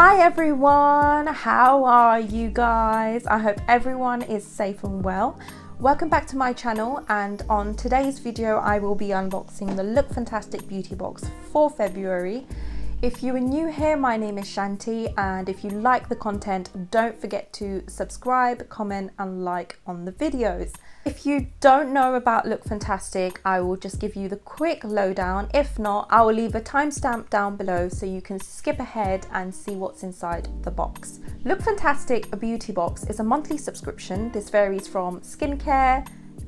Hi everyone, how are you guys? I hope everyone is safe and well. Welcome back to my channel, and on today's video I will be unboxing the Look Fantastic beauty box for February. If you are new here, my name is Shanti, and if you like the content, don't forget to subscribe, comment and like on the videos. If you don't know about Look Fantastic, I will just give you the quick lowdown. If not, I will leave a timestamp down below so you can skip ahead and see what's inside the box. Look Fantastic, a beauty box, is a monthly subscription. This varies from skincare,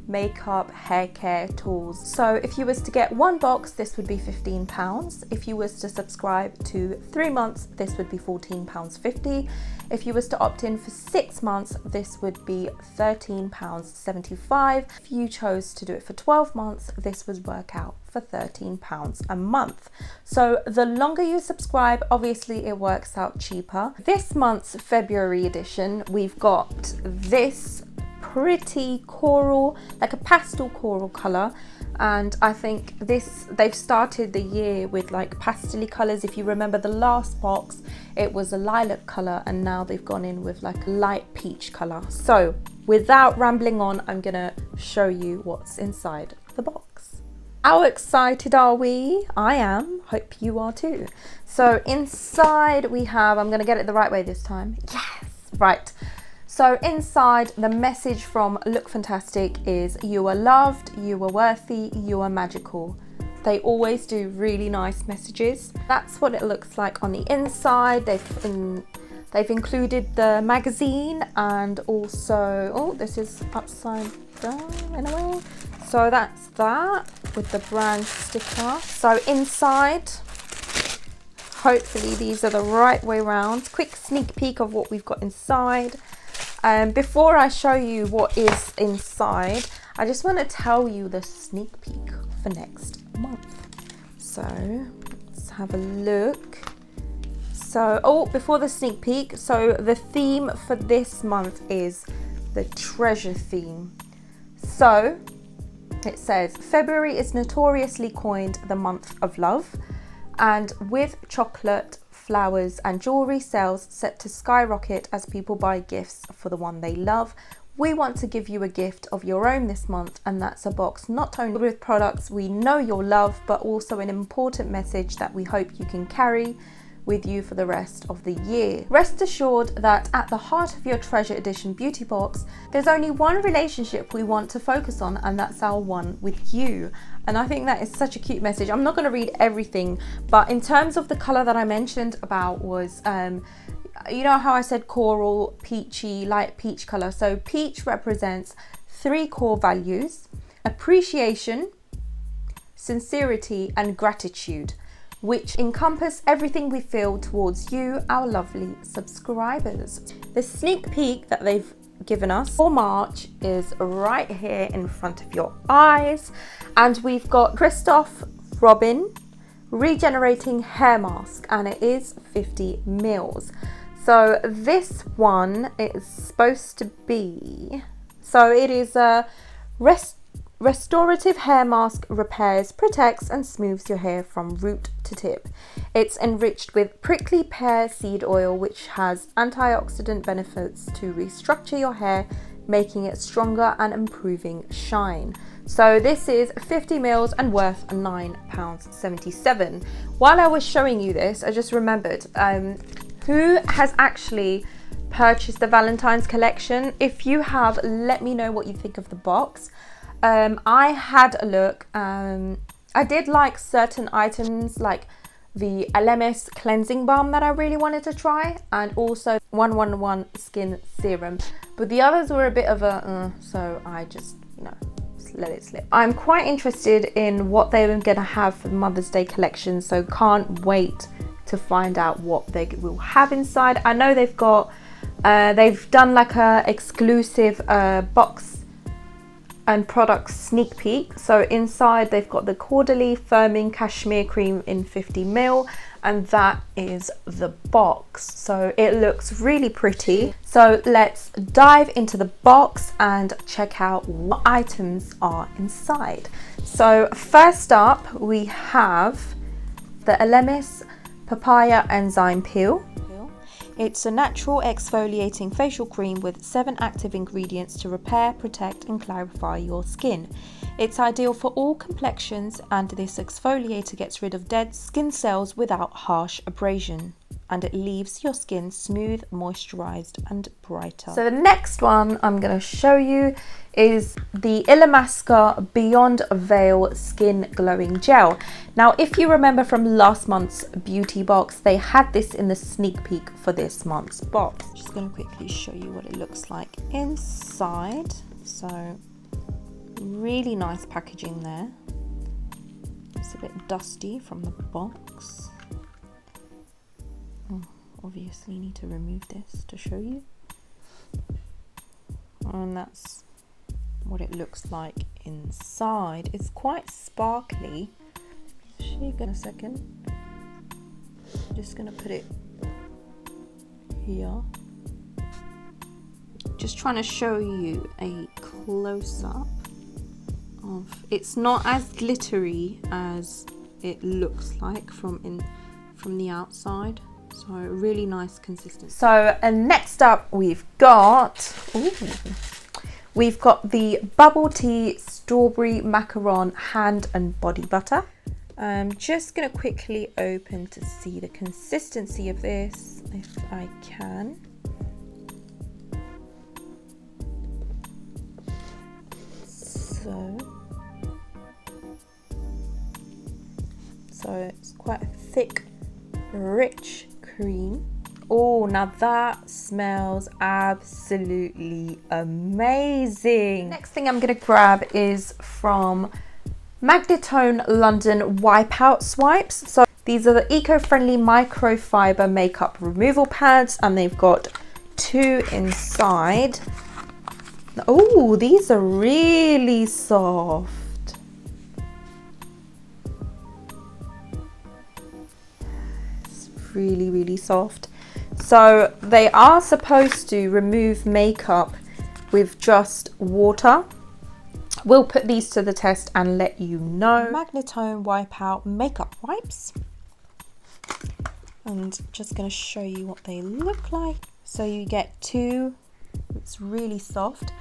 makeup, hair care, tools. So if you was to get one box, this would be £15. If you was to subscribe to 3 months, this would be £14.50. If you was to opt in for 6 months, this would be £13.75. If you chose to do it for 12 months, this would work out for £13 a month. So the longer you subscribe, obviously it works out cheaper. This month's February edition, we've got this pretty coral, like a pastel coral color, and I think they've started the year with like pastel colors. If you remember the last box, it was a lilac color, and now they've gone in with like a light peach color. So without rambling on, I'm gonna show you what's inside the box. How excited are we? I am, hope you are too. So inside we have, I'm gonna get it the right way this time. Yes, right. So inside, the message from Look Fantastic is you are loved, you are worthy, you are magical. They always do really nice messages. That's what it looks like on the inside. They've included the magazine, and also, oh, this is upside down in a way. So that's that with the brand sticker. So inside, hopefully these are the right way around. Quick sneak peek of what we've got inside. Before I show you what is inside, I just want to tell you the sneak peek for next month. So let's have a look. So, before the sneak peek, so the theme for this month is the treasure theme. So it says, February is notoriously coined the month of love, and with chocolate, flowers and jewelry sales set to skyrocket as people buy gifts for the one they love, we want to give you a gift of your own this month, and that's a box not only with products we know you'll love, but also an important message that we hope you can carry with you for the rest of the year. Rest assured that at the heart of your treasure edition beauty box, there's only one relationship we want to focus on, and that's our one with you. And I think that is such a cute message. I'm not going to read everything, but in terms of the color that I mentioned about was, you know how I said coral, peachy, light peach color. So peach represents 3 core values: appreciation, sincerity and gratitude, which encompass everything we feel towards you, our lovely subscribers. The sneak peek that they've given us for March is right here in front of your eyes, and we've got Christoph Robin regenerating hair mask, and it is 50 mils. So this one is supposed to be, so it is a restorative hair mask, repairs, protects and smooths your hair from root to tip. It's enriched with prickly pear seed oil, which has antioxidant benefits to restructure your hair, making it stronger and improving shine. So this is 50 mils and worth £9.77. While I was showing you this, I just remembered who has actually purchased the Valentine's collection. If you have, let me know what you think of the box. I had a look. I did like certain items, like the Elemis cleansing balm that I really wanted to try, and also 111 skin serum, but the others were a bit of a so I just, you know, let it slip. I'm quite interested in what they're going to have for the Mother's Day collection, so can't wait to find out what they will have inside. I know they've got they've done like a exclusive box and product sneak peek. So inside they've got the Quarterly Firming Cashmere Cream in 50 ml, and that is the box. So it looks really pretty. So let's dive into the box and check out what items are inside. So first up we have the Elemis Papaya Enzyme Peel. It's a natural exfoliating facial cream with 7 active ingredients to repair, protect and clarify your skin. It's ideal for all complexions, and this exfoliator gets rid of dead skin cells without harsh abrasion, and it leaves your skin smooth, moisturized and brighter. So the next one I'm going to show you is the Illamasqua Beyond Veil Skin Glowing Gel. Now, if you remember from last month's beauty box, they had this in the sneak peek for this month's box. Just going to quickly show you what it looks like inside. So really nice packaging there. It's a bit dusty from the box. Oh, obviously need to remove this to show you. And that's what it looks like inside. It's quite sparkly. In a second. I'm just gonna put it here. Just trying to show you a close-up of, it's not as glittery as it looks like from the outside. So really nice consistency. So next up we've got the Bubble Tea Strawberry Macaron Hand and Body Butter. I'm just going to quickly open to see the consistency of this, if I can. So it's quite a thick, rich cream. Oh, now that smells absolutely amazing. Next thing I'm going to grab is from Magn London Wipeout Swipes. So these are the eco-friendly microfiber makeup removal pads, and they've got 2 inside. Oh, these are really soft. It's really soft. So they are supposed to remove makeup with just water. We'll put these to the test and let you know. Magn Wipeout Makeup Wipes. And just going to show you what they look like. So you get 2. It's really soft.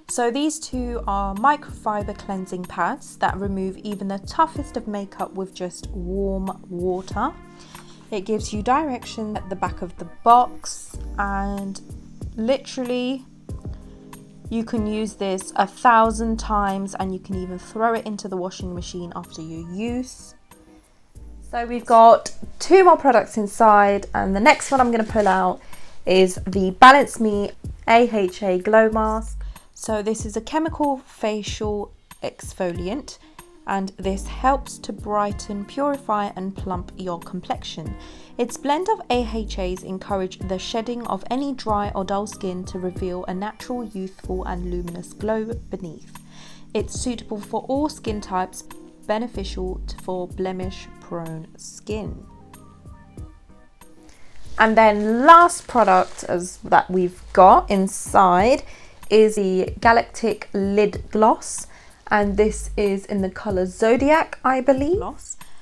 So these 2 are microfiber cleansing pads that remove even the toughest of makeup with just warm water. It gives you direction at the back of the box, and literally you can use this 1,000 times, and you can even throw it into the washing machine after your use. So we've got 2 more products inside, and the next one I'm going to pull out is the Balance Me AHA Glow Mask. So this is a chemical facial exfoliant, and this helps to brighten, purify and plump your complexion. Its blend of AHAs encourage the shedding of any dry or dull skin to reveal a natural, youthful and luminous glow beneath. It's suitable for all skin types, beneficial for blemish-prone skin. And then last product that we've got inside is the Galactic Lid Gloss. And this is in the colour Zodiac, I believe.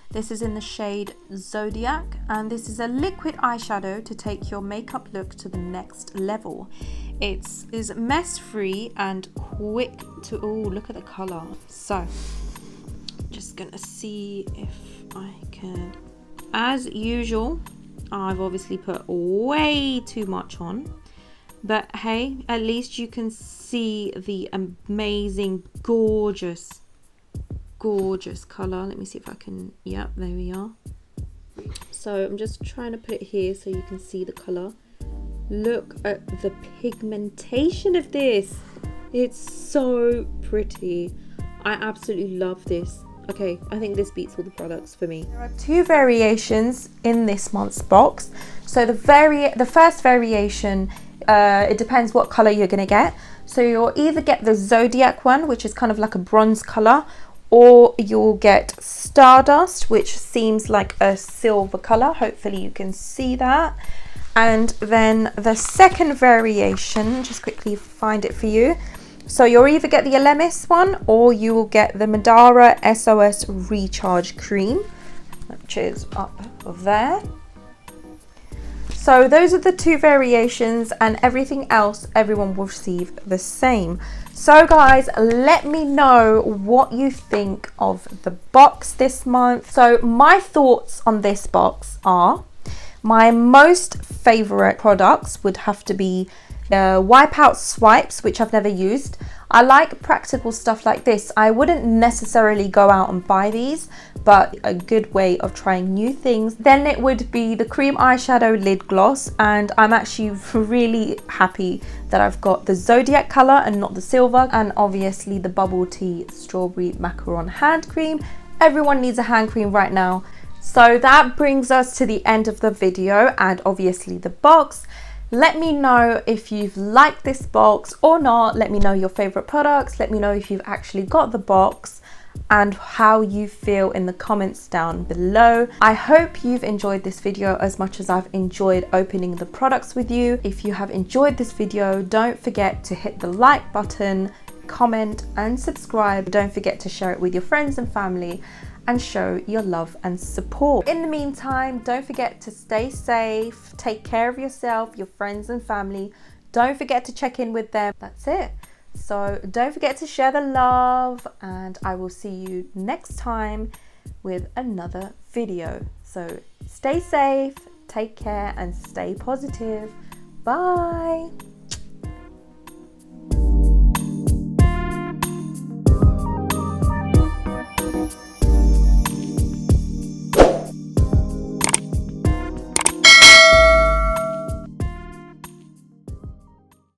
This is in the shade Zodiac, and this is a liquid eyeshadow to take your makeup look to the next level. It is mess free and quick to, oh, look at the colour. So just gonna see if I can, as usual, I've obviously put way too much on. But hey, at least you can see the amazing, gorgeous colour. Let me see if I can, yep, there we are. So I'm just trying to put it here so you can see the colour. Look at the pigmentation of this. It's so pretty. I absolutely love this. Okay, I think this beats all the products for me. There are 2 variations in this month's box. So the first variation, it depends what colour you're going to get. So you'll either get the Zodiac one, which is kind of like a bronze colour, or you'll get Stardust, which seems like a silver colour. Hopefully you can see that. And then the second variation, just quickly find it for you. So you'll either get the Elemis one, or you will get the Madara SOS Recharge Cream, which is up there. So those are the two variations, and everything else everyone will receive the same. So guys, let me know what you think of the box this month. So my thoughts on this box are, my most favorite products would have to be Wipeout swipes, which I've never used. I like practical stuff like this. I wouldn't necessarily go out and buy these, but a good way of trying new things. Then it would be the cream eyeshadow lid gloss, and I'm actually really happy that I've got the Zodiac color and not the silver. And obviously the bubble tea strawberry macaron hand cream. Everyone needs a hand cream right now. So that brings us to the end of the video, and obviously the box. Let me know if you've liked this box or not. Let me know your favorite products. Let me know if you've actually got the box and how you feel in the comments down below. I hope you've enjoyed this video as much as I've enjoyed opening the products with you. If you have enjoyed this video, don't forget to hit the like button, comment and subscribe. Don't forget to share it with your friends and family and show your love and support. In the meantime, don't forget to stay safe, take care of yourself, your friends and family. Don't forget to check in with them. That's it. So don't forget to share the love, and I will see you next time with another video. So stay safe, take care and stay positive. Bye.